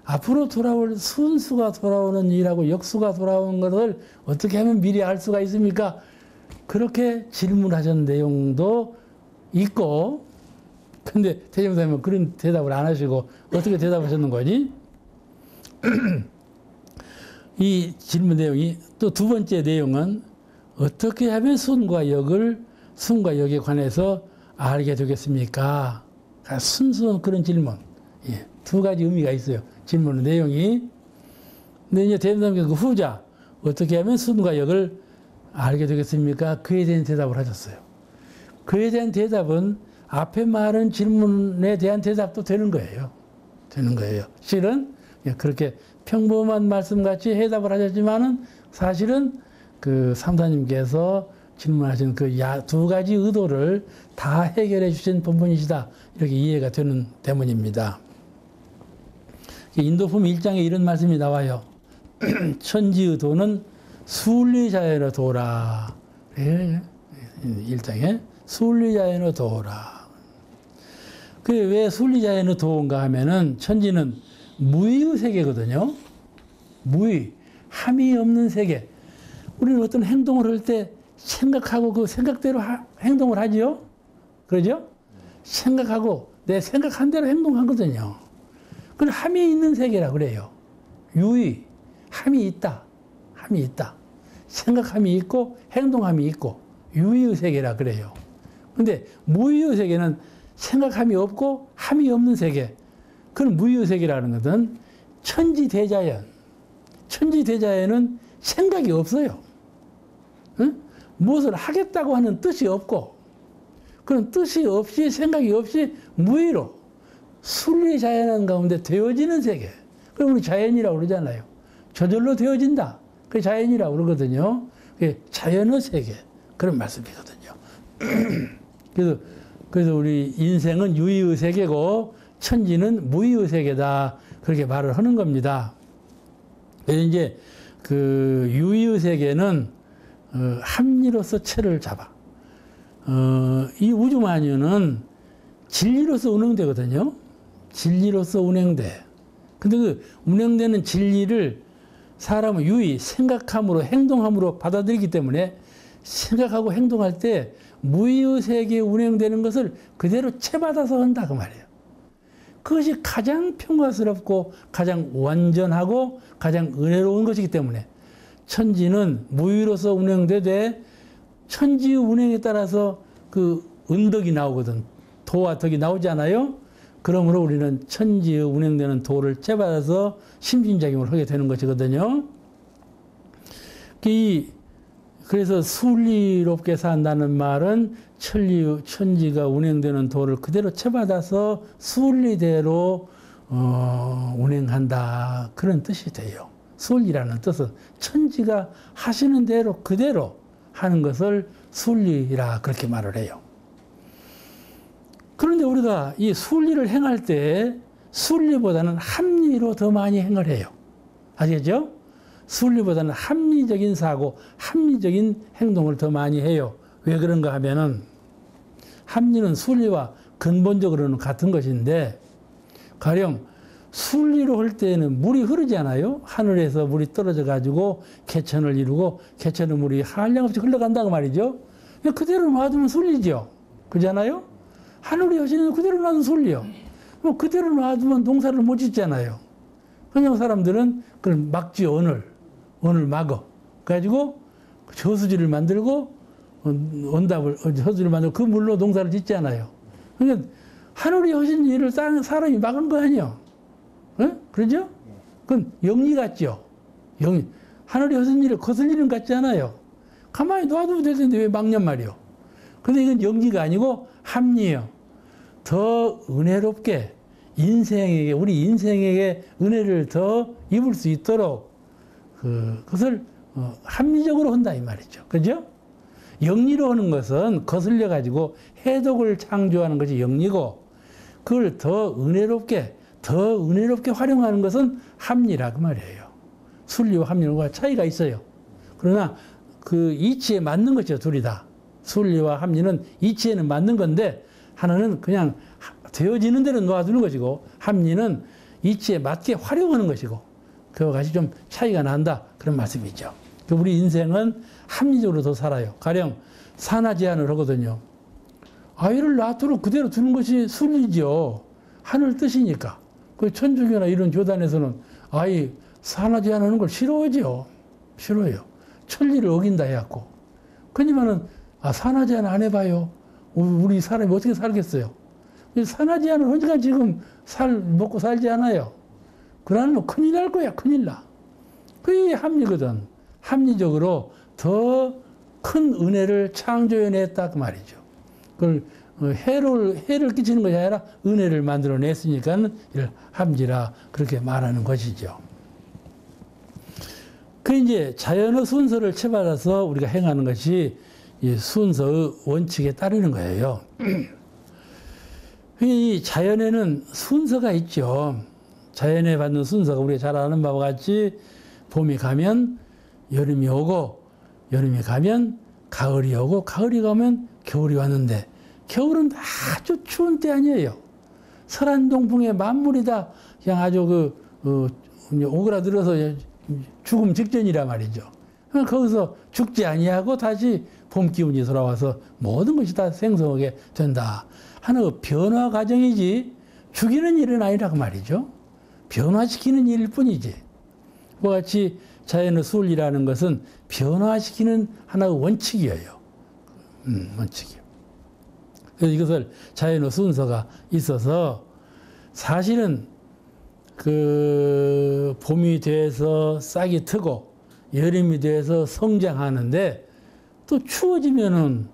앞으로 돌아올 순수가 돌아오는 일하고 역수가 돌아오는 것을 어떻게 하면 미리 알 수가 있습니까? 그렇게 질문하신 내용도 있고, 근데 대점사님은 그런 대답을 안 하시고 어떻게 대답하셨는 거니? 이 질문 내용이 또 두 번째 내용은 어떻게 하면 순과 역에 관해서 알게 되겠습니까? 순수한 그런 질문. 예, 두 가지 의미가 있어요. 질문 내용이. 근데 이제 대점사님께서 그 후자, 어떻게 하면 순과 역을 알게 되겠습니까? 그에 대한 대답을 하셨어요. 그에 대한 대답은 앞에 말한 질문에 대한 대답도 되는 거예요. 실은 그렇게 평범한 말씀같이 해답을 하셨지만은 사실은 그 삼사님께서 질문하신 그 두 가지 의도를 다 해결해 주신 본분이시다. 이렇게 이해가 되는 대문입니다. 인도품 1장에 이런 말씀이 나와요. 천지의 도는 순리자연의 도라. 1장에 순리자연의 도라. 그게 왜 순리자연의 도인가 하면은 천지는 무의의 세계거든요. 무의, 함이 없는 세계. 우리는 어떤 행동을 할 때 생각하고 그 생각대로 행동을 하지요. 그러죠? 생각하고 내 생각한 대로 행동하거든요. 그걸 함이 있는 세계라 그래요. 유의, 함이 있다. 생각함이 있고 행동함이 있고 유의의 세계라 그래요. 근데 무의의 세계는 생각함이 없고 함이 없는 세계. 그건 무의의 세계라는 것은 천지대자연. 천지대자연은 생각이 없어요. 응? 무엇을 하겠다고 하는 뜻이 없고 그런 뜻이 없이 생각이 없이 무의로 순리자연 가운데 되어지는 세계. 그걸 우리 자연이라고 그러잖아요. 저절로 되어진다. 그게 자연이라고 그러거든요. 그게 자연의 세계. 그런 말씀이거든요. 그래서 우리 인생은 유의의 세계고 천지는 무의의 세계다. 그렇게 말을 하는 겁니다. 그래서 이제 그 유의의 세계는 합리로서 체를 잡아. 이 우주만유는 진리로서 운행되거든요. 진리로서 운행돼. 근데 그 운행되는 진리를 사람은 유의, 생각함으로, 행동함으로 받아들이기 때문에 생각하고 행동할 때 무의의 세계에 운행되는 것을 그대로 채받아서 한다 그 말이에요. 그것이 가장 평화스럽고 가장 완전하고 가장 은혜로운 것이기 때문에 천지는 무의로서 운행되되 천지의 운행에 따라서 그 은덕이 나오거든. 도와 덕이 나오지 않아요? 그러므로 우리는 천지의 운행되는 도를 채받아서 심신작용을 하게 되는 것이거든요. 그래서 순리롭게 산다는 말은 천지가 운행되는 도를 그대로 채받아서 순리대로 운행한다. 그런 뜻이 돼요. 순리라는 뜻은 천지가 하시는 대로 그대로 하는 것을 순리라 그렇게 말을 해요. 그런데 우리가 이 순리를 행할 때 순리보다는 합리로 더 많이 행을 해요. 아시겠죠? 순리보다는 합리적인 사고, 합리적인 행동을 더 많이 해요. 왜 그런가 하면은 합리는 순리와 근본적으로는 같은 것인데 가령 순리로 할 때에는 물이 흐르지 않아요? 하늘에서 물이 떨어져 가지고 개천을 이루고 개천의 물이 한량없이 흘러간다고 말이죠. 그대로 놔두면 순리죠. 그렇잖아요? 하늘이 여신은 그대로 놔두면 순리요. 그대로 놔두면 농사를 못 짓잖아요. 그냥 사람들은 그걸 막지요. 언을 막어. 그래가지고 저수지를 만들고 저수지를 만들고 그 물로 농사를 짓잖아요. 그러니까 하늘이 하신 일을 사람이 막은 거 아니에요. 네? 그러죠? 그건 영리 같죠. 하늘이 하신 일을 거슬리는 것 같지 않아요. 가만히 놔두면 될 텐데 왜 막냔 말이요. 근데 이건 영리가 아니고 합리예요. 더 은혜롭게 우리 인생에게 은혜를 더 입을 수 있도록 그것을 합리적으로 한다 이 말이죠. 그죠? 영리로 하는 것은 거슬려 가지고 해독을 창조하는 것이 영리고 그걸 더 은혜롭게 활용하는 것은 합리라 그 말이에요. 순리와 합리와 차이가 있어요. 그러나 그 이치에 맞는 것이죠, 둘이 다. 순리와 합리는 이치에는 맞는 건데 하나는 그냥 되어지는 대로 놓아두는 것이고 합리는 이치에 맞게 활용하는 것이고 그와 같이 좀 차이가 난다 그런 말씀이죠. 우리 인생은 합리적으로 더 살아요. 가령 산하 제한을 하거든요. 아이를 놔두고 그대로 두는 것이 순리죠. 하늘 뜻이니까. 그 천주교나 이런 교단에서는 아이 산하 제한하는 걸 싫어하죠. 싫어해요. 천리를 어긴다 해갖고. 그러니까는 산하 제한 안 해봐요. 우리 사람이 어떻게 살겠어요? 산하 제한을 하니까 지금 먹고 살지 않아요. 그러면 큰일 날 거야. 큰일 나. 그게 합리거든. 합리적으로 더 큰 은혜를 창조해냈다 그 말이죠. 그걸 해를 끼치는 것이 아니라 은혜를 만들어냈으니까 이를 합리라 그렇게 말하는 것이죠. 그 이제 자연의 순서를 채받아서 우리가 행하는 것이 이 순서의 원칙에 따르는 거예요. 이 자연에는 순서가 있죠. 자연에 받는 순서가 우리가 잘 아는 바와 같이 봄이 가면 여름이 오고 여름이 가면 가을이 오고 가을이 가면 겨울이 왔는데 겨울은 아주 추운 때 아니에요. 설한동풍의 만물이다. 그냥 아주 오그라들어서 죽음 직전이라 말이죠. 거기서 죽지 아니하고 다시 봄 기운이 돌아와서 모든 것이 다 생성하게 된다 하는 변화 과정이지 죽이는 일은 아니라고 말이죠. 변화시키는 일일 뿐이지. 그와 같이 자연의 순리라는 것은 변화시키는 하나의 원칙이에요. 원칙이에요. 그래서 이것을 자연의 순서가 있어서 사실은 그 봄이 돼서 싹이 트고 여름이 돼서 성장하는데 또 추워지면은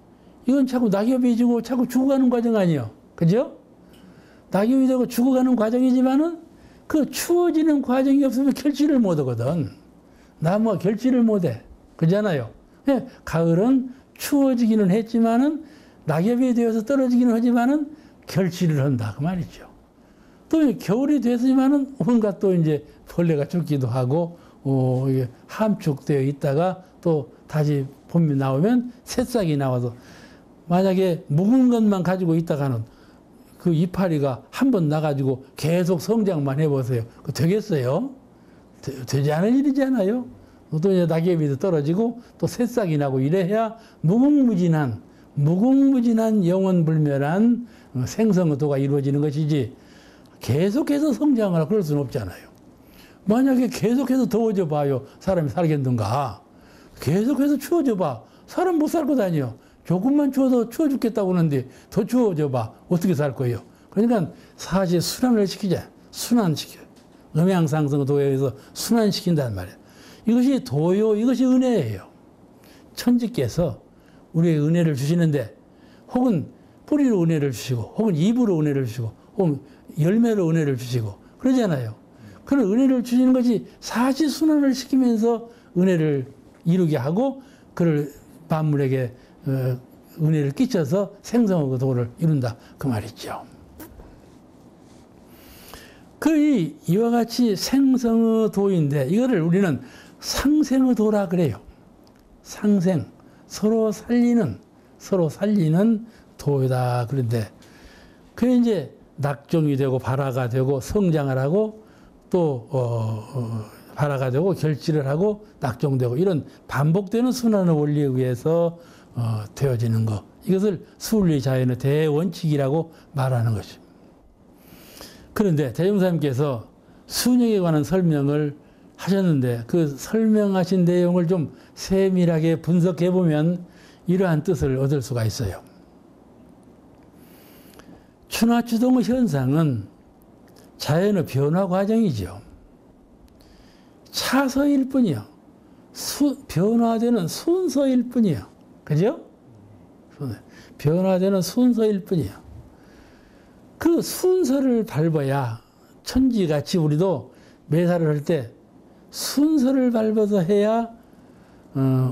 이건 자꾸 낙엽이 지고 자꾸 죽어가는 과정 아니에요. 그죠? 낙엽이 되고 죽어가는 과정이지만은 그 추워지는 과정이 없으면 결실을 못 하거든. 나무가 결실을 못 해. 그잖아요. 가을은 추워지기는 했지만은 낙엽이 되어서 떨어지기는 하지만은 결실을 한다. 그 말이죠. 또 겨울이 됐지만은 온갖 또 이제 벌레가 죽기도 하고, 함축되어 있다가 또 다시 봄이 나오면 새싹이 나와서 만약에 묵은 것만 가지고 있다가는 그 이파리가 한 번 나가지고 계속 성장만 해보세요. 그 되겠어요? 되지 않을 일이잖아요. 또 이제 낙엽이 떨어지고 또 새싹이 나고 이래야 무궁무진한 영원불멸한 생성도가 이루어지는 것이지 계속해서 성장하라 그럴 수는 없잖아요. 만약에 계속해서 더워져 봐요. 사람이 살겠는가? 계속해서 추워져 봐. 사람 못 살 것 아니에요. 조금만 추워도 추워 죽겠다고 하는데 더 추워져 봐. 어떻게 살 거예요? 그러니까 사실 순환을 시키자. 순환시켜. 음양상승 도요에서 순환시킨단 말이에요. 이것이 도요, 이것이 은혜예요. 천지께서 우리에게 은혜를 주시는데 혹은 뿌리로 은혜를 주시고 혹은 잎으로 은혜를 주시고 혹은 열매로 은혜를 주시고 그러잖아요. 그런 은혜를 주시는 것이 사실 순환을 시키면서 은혜를 이루게 하고 그를 만물에게 은혜를 끼쳐서 생성의 도를 이룬다. 그 말이죠. 이와 같이 생성의 도인데 이거를 우리는 상생의 도라 그래요. 상생. 서로 살리는 도이다. 그런데 그게 이제 낙종이 되고 발화가 되고 성장을 하고 또 발화가 되고 결실을 하고 낙종되고 이런 반복되는 순환의 원리에 의해서 되어지는 것. 이것을 수울리 자연의 대원칙이라고 말하는 것입니다. 그런데 대종사님께서 순영에 관한 설명을 하셨는데 그 설명하신 내용을 좀 세밀하게 분석해 보면 이러한 뜻을 얻을 수가 있어요. 춘화추동의 현상은 자연의 변화 과정이죠. 차서일 뿐이요. 변화되는 순서일 뿐이요. 그죠? 변화되는 순서일 뿐이요. 그 순서를 밟아야 천지같이 우리도 매사를 할 때 순서를 밟아서 해야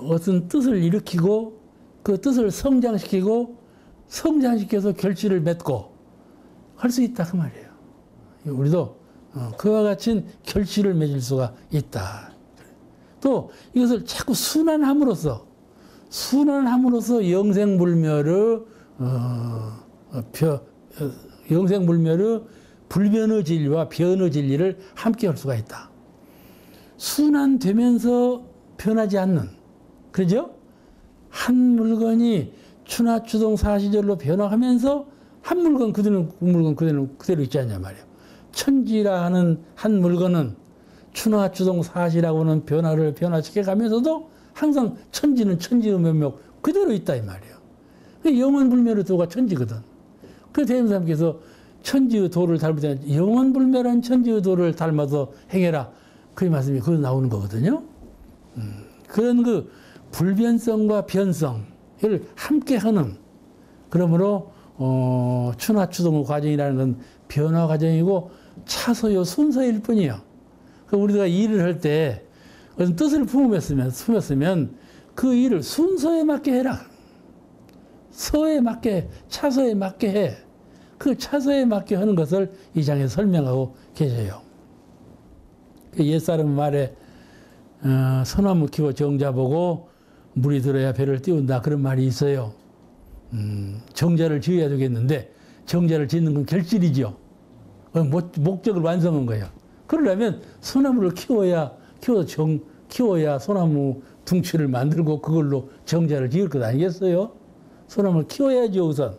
어떤 뜻을 일으키고 그 뜻을 성장시켜서 결실을 맺고 할 수 있다 그 말이에요. 우리도 그와 같은 결실을 맺을 수가 있다. 또 이것을 자꾸 순환함으로써 영생불멸의 불변의 진리와 변의 진리를 함께 할 수가 있다. 순환되면서 변하지 않는, 그죠? 한 물건이 춘화추동 사시절로 변화하면서 한 물건 그대로 있지 않냐 말이에요. 천지라 하는 한 물건은 춘화추동 사시라고 하는 변화를 변화시켜 가면서도 항상 천지는 천지의 면목 그대로 있다 이 말이에요. 영원불멸의 도가 천지거든. 그 대행사님께서 천지의 도를 닮을 때 영원불멸한 천지의 도를 닮아서 행해라. 그 말씀이 거기서 나오는 거거든요. 그런 그 불변성과 변성을 함께 하는, 그러므로 춘화추동의 과정이라는 건 변화 과정이고 차서요 순서일 뿐이에요. 우리가 일을 할 때 어떤 뜻을 품었으면 그 일을 순서에 맞게 해라. 서에 맞게, 차서에 맞게 해. 그 차서에 맞게 하는 것을 이 장에서 설명하고 계셔요. 옛사람 말에 소나무 키워 정자 보고 물이 들어야 배를 띄운다 그런 말이 있어요. 정자를 지어야 되겠는데 정자를 짓는 건 결실이죠. 목적을 완성한 거예요. 그러려면 소나무를 키워야 소나무 둥치를 만들고 그걸로 정자를 지을 것 아니겠어요? 소나무를 키워야죠 우선.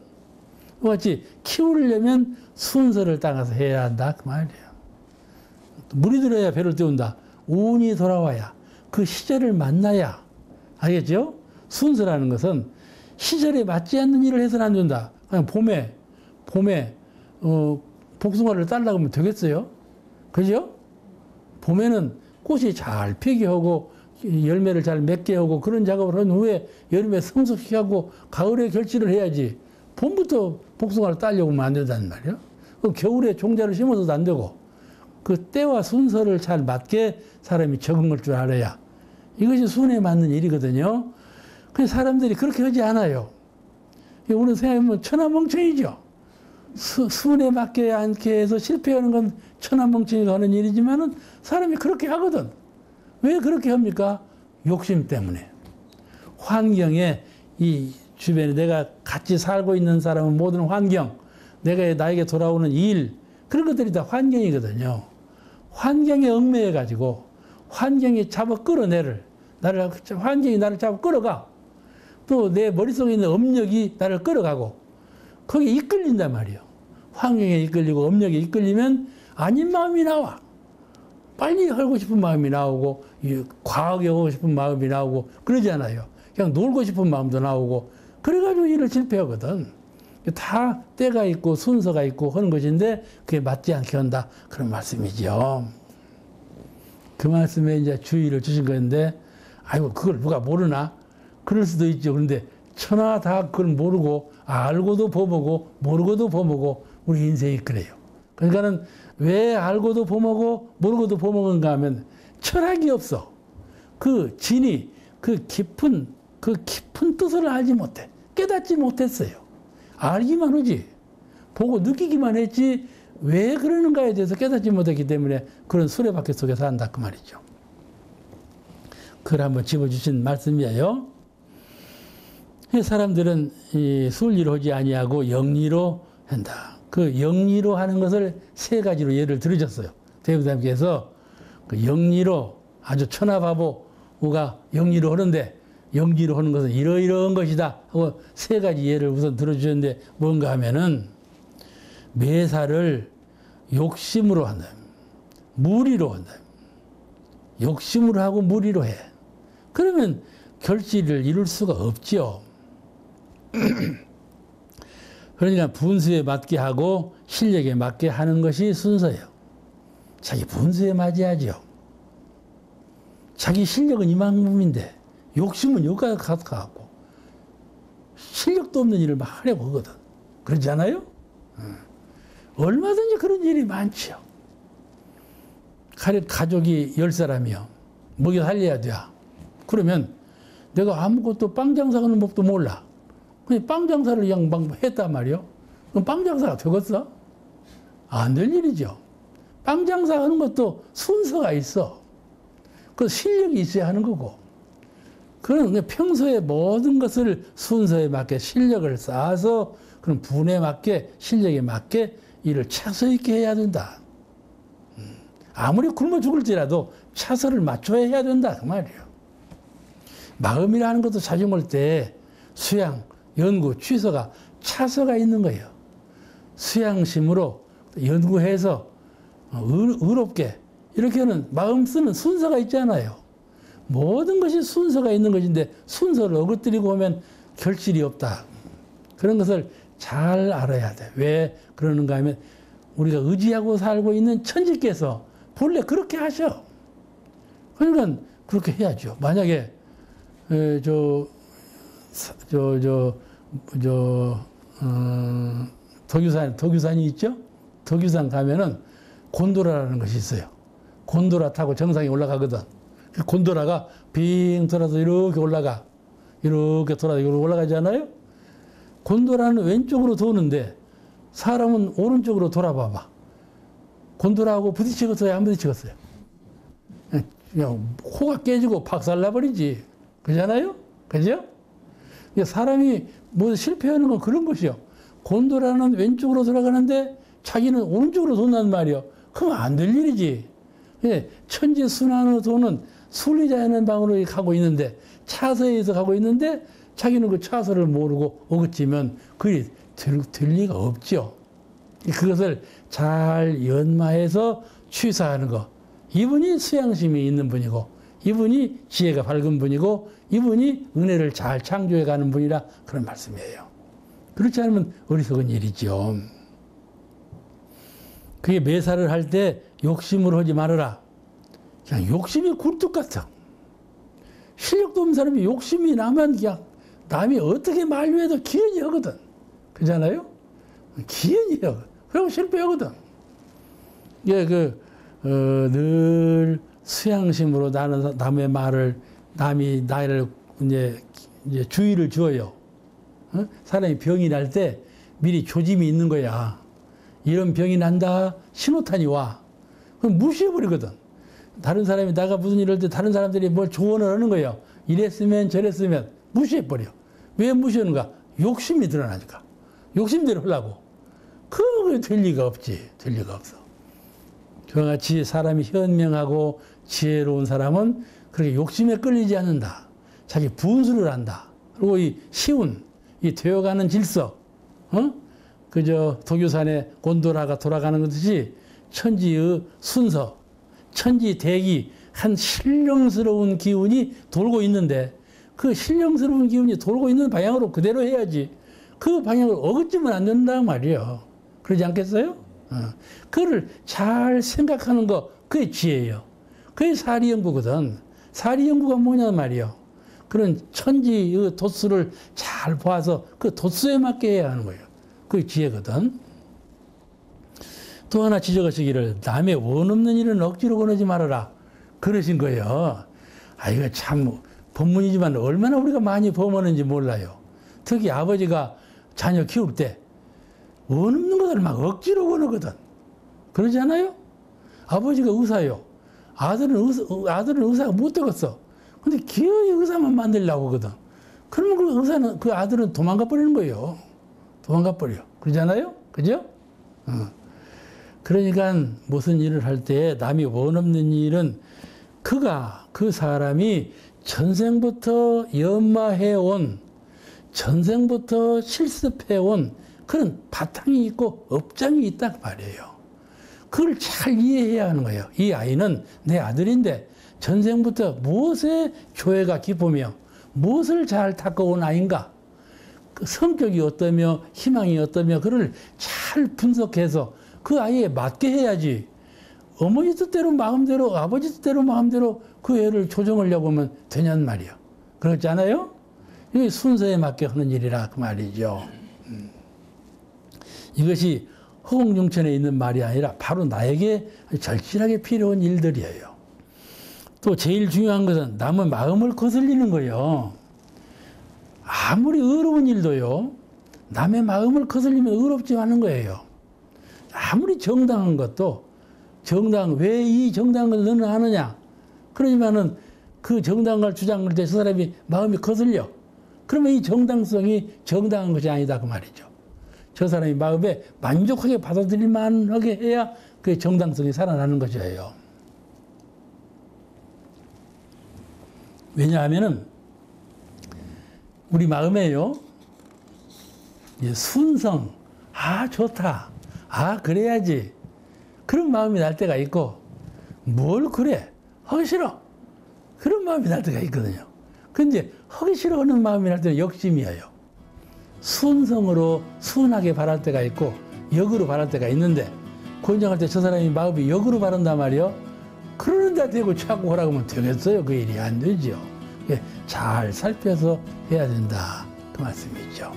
같이 키우려면 순서를 따라서 해야 한다 그 말이에요. 물이 들어야 배를 띄운다. 운이 돌아와야 그 시절을 만나야, 알겠죠? 순서라는 것은 시절에 맞지 않는 일을 해서는 안 된다. 그냥 봄에 복숭아를 따려고 하면 되겠어요? 그죠? 봄에는 꽃이 잘 피게 하고 열매를 잘 맺게 하고 그런 작업을 한 후에 여름에 성숙하게 하고 가을에 결실을 해야지. 봄부터 복숭아를 따려고 하면 안 된다는 말이에요. 겨울에 종자를 심어서도 안 되고 그 때와 순서를 잘 맞게 사람이 적응할 줄 알아야 이것이 순에 맞는 일이거든요. 근데 사람들이 그렇게 하지 않아요. 우리는 생각해보면 천하멍청이죠. 순에 맞게 않게 해서 실패하는 건 천하멍청이가 하는 일이지만은 사람이 그렇게 하거든. 왜 그렇게 합니까? 욕심 때문에. 환경에 이 주변에 내가 같이 살고 있는 사람은 모든 환경, 나에게 돌아오는 일, 그런 것들이 다 환경이거든요. 환경에 얽매여가지고 환경이 잡아 끌어내를, 환경이 나를 잡아 끌어가. 또 내 머릿속에 있는 업력이 나를 끌어가고 거기에 이끌린단 말이에요. 환경에 이끌리고 업력에 이끌리면 아닌 마음이 나와. 빨리 하고 싶은 마음이 나오고 과하게 하고 싶은 마음이 나오고 그러지 않아요. 그냥 놀고 싶은 마음도 나오고 그래가지고 일을 실패하거든. 다 때가 있고 순서가 있고 하는 것인데 그게 맞지 않게 한다. 그런 말씀이죠. 그 말씀에 이제 주의를 주신 건데, 아이고, 그걸 누가 모르나? 그럴 수도 있죠. 그런데 천하 다 그걸 모르고, 알고도 범하고, 모르고도 범하고, 우리 인생이 그래요. 그러니까는 왜 알고도 범하고, 모르고도 범하는가 하면 철학이 없어. 그 깊은 뜻을 알지 못해. 깨닫지 못했어요. 알기만 하지. 보고 느끼기만 했지 왜 그러는가에 대해서 깨닫지 못했기 때문에 그런 수레바퀴 속에서 산다 그 말이죠. 그걸 한번 집어주신 말씀이에요. 사람들은 이 술리로 하지 아니하고 영리로 한다. 그 영리로 하는 것을 세 가지로 예를 들으셨어요. 대부사님께서 그 영리로 아주 천하바보가 영리로 하는데 영리로 하는 것은 이러이러한 것이다 하고 세 가지 예를 우선 들어주셨는데 뭔가 하면은 매사를 욕심으로 한다. 무리로 한다. 욕심으로 하고 무리로 해. 그러면 결실을 이룰 수가 없지요. 그러니까 분수에 맞게 하고 실력에 맞게 하는 것이 순서예요. 자기 분수에 맞아야죠. 자기 실력은 이만큼인데 욕심은 여기까지 가고 실력도 없는 일을 막 하려고 하거든. 그렇지 않아요? 얼마든지 그런 일이 많지요. 가족이 10사람이요. 먹여 살려야 돼. 그러면 내가 아무것도 빵 장사하는 법도 몰라. 그냥 빵 장사를 그냥 막 했단 말이요. 그럼 빵 장사가 되겠어? 안 될 일이죠. 빵 장사하는 것도 순서가 있어. 그 실력이 있어야 하는 거고. 그런 평소에 모든 것을 순서에 맞게 실력을 쌓아서 그런 분에 맞게 실력에 맞게 일을 차서 있게 해야 된다. 아무리 굶어 죽을지라도 차서를 맞춰야 해야 된다 그 말이에요. 마음이라는 것도 자정할 때 수양, 연구, 취서가 차서가 있는 거예요. 수양심으로 연구해서 의롭게 이렇게는 마음 쓰는 순서가 있잖아요. 모든 것이 순서가 있는 것인데 순서를 어긋뜨리고 오면 결실이 없다. 그런 것을 잘 알아야 돼. 왜 그러는가 하면 우리가 의지하고 살고 있는 천지께서 본래 그렇게 하셔. 그러니까 그렇게 해야죠. 만약에 덕유산이 있죠? 덕유산 가면은 곤도라라는 것이 있어요. 곤도라 타고 정상에 올라가거든. 그 곤도라가 빙 돌아서 이렇게 올라가. 이렇게 돌아서 올라가잖아요? 곤도라는 왼쪽으로 도는데 사람은 오른쪽으로 돌아봐봐. 곤도라하고 부딪히겠어요? 안 부딪히겠어요? 그냥 코가 깨지고 박살나버리지. 그러잖아요? 그죠? 사람이 뭐 실패하는 건 그런 것이요. 곤도라는 왼쪽으로 돌아가는데 자기는 오른쪽으로 돈단 말이요. 그러면 안 될 일이지. 천지순환으로 도는 순리자연한 방으로 가고 있는데 차서에서 가고 있는데 자기는 그 차서를 모르고 어긋지면 그게 될 리가 없죠. 그것을 잘 연마해서 취사하는 거. 이분이 수양심이 있는 분이고 이분이 지혜가 밝은 분이고 이분이 은혜를 잘 창조해가는 분이라 그런 말씀이에요. 그렇지 않으면 어리석은 일이죠. 그게 매사를 할 때 욕심으로 하지 말아라. 그냥 욕심이 굴뚝 같아. 실력도 없는 사람이 욕심이 나면 그냥 남이 어떻게 만류해도 기연이 하거든. 그렇잖아요? 기연이 하거든. 그리고 실패하거든. 늘 수양심으로 나는 남의 말을, 남이 나를 이제 주의를 줘요. 사람이 병이 날 때 미리 조짐이 있는 거야. 이런 병이 난다. 신호탄이 와. 그럼 무시해버리거든. 다른 사람이 나가 무슨 일을 할 때 다른 사람들이 뭘 조언을 하는 거예요. 이랬으면 저랬으면 무시해버려. 왜 무시하는가? 욕심이 드러나니까. 욕심대로 하려고. 그게 될 리가 없지. 될 리가 없어. 그와 같이 사람이 현명하고 지혜로운 사람은 그렇게 욕심에 끌리지 않는다. 자기 분수를 한다. 그리고 이 시운, 이 되어가는 질서, 그저 도교산의 곤도라가 돌아가는 것이 천지의 순서, 천지 대기, 한 신령스러운 기운이 돌고 있는데 그 신령스러운 기운이 돌고 있는 방향으로 그대로 해야지 그 방향을 어긋지면 안 된단 말이에요. 그러지 않겠어요? 그걸 잘 생각하는 거, 그게 지혜예요. 그게 사리연구거든. 사리연구가 뭐냐 말이에요. 그런 천지의 도수를 잘 봐서 그 도수에 맞게 해야 하는 거예요. 그게 지혜거든. 또 하나 지적하시기를 남의 원 없는 일은 억지로 권하지 말아라. 그러신 거예요. 이거 참 법문이지만 얼마나 우리가 많이 범하는지 몰라요. 특히 아버지가 자녀 키울 때 원없는 것을 막 억지로 원하거든. 그러지 않아요? 아버지가 의사요. 아들은 의사가 못 되겠어. 근데 기어이 의사만 만들려고 하거든. 그러면 그 의사는, 그 아들은 도망가 버리는 거예요. 도망가 버려. 그러잖아요? 그죠? 그러니까 무슨 일을 할 때 남이 원없는 일은 그 사람이 전생부터 연마해온, 전생부터 실습해온 그런 바탕이 있고 업장이 있단 말이에요. 그걸 잘 이해해야 하는 거예요. 이 아이는 내 아들인데 전생부터 무엇에 조예가 깊으며 무엇을 잘 닦아온 아이인가? 그 성격이 어떠며 희망이 어떠며 그를 잘 분석해서 그 아이에 맞게 해야지. 어머니 뜻대로 마음대로 아버지 뜻대로 마음대로 그 애를 조정하려고 하면 되냔 말이야. 그렇지 않아요? 이게 순서에 맞게 하는 일이라 그 말이죠. 이것이 허공중천에 있는 말이 아니라 바로 나에게 절실하게 필요한 일들이에요. 또 제일 중요한 것은 남의 마음을 거슬리는 거예요. 아무리 의로운 일도요, 남의 마음을 거슬리면 의롭지 않은 거예요. 아무리 정당한 것도 왜 이 정당한 걸 너는 하느냐? 그러지만은 그 정당한 걸 주장할 때 저 사람이 마음이 거슬려. 그러면 이 정당성이 정당한 것이 아니다 그 말이죠. 저 사람이 마음에 만족하게 받아들일 만하게 해야 그 정당성이 살아나는 것이에요. 왜냐하면은 우리 마음에요, 순성, 좋다, 그래야지, 그런 마음이 날 때가 있고, 뭘 그래, 하기 싫어, 그런 마음이 날 때가 있거든요. 근데 하기 싫어하는 마음이 날 때는 욕심이에요. 순성으로 순하게 바랄 때가 있고 역으로 바랄 때가 있는데, 권장할 때 저 사람이 마음이 역으로 바란단 말이요. 그러는 데 대고 자꾸 하라고 하면 되겠어요? 그 일이 안 되죠. 잘 살펴서 해야 된다 그 말씀이죠.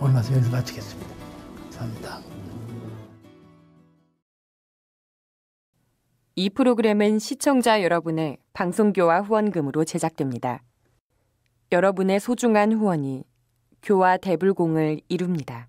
오늘 말씀 여기서 마치겠습니다. 감사합니다. 이 프로그램은 시청자 여러분의 방송교화 후원금으로 제작됩니다. 여러분의 소중한 후원이 교화 대불공을 이룹니다.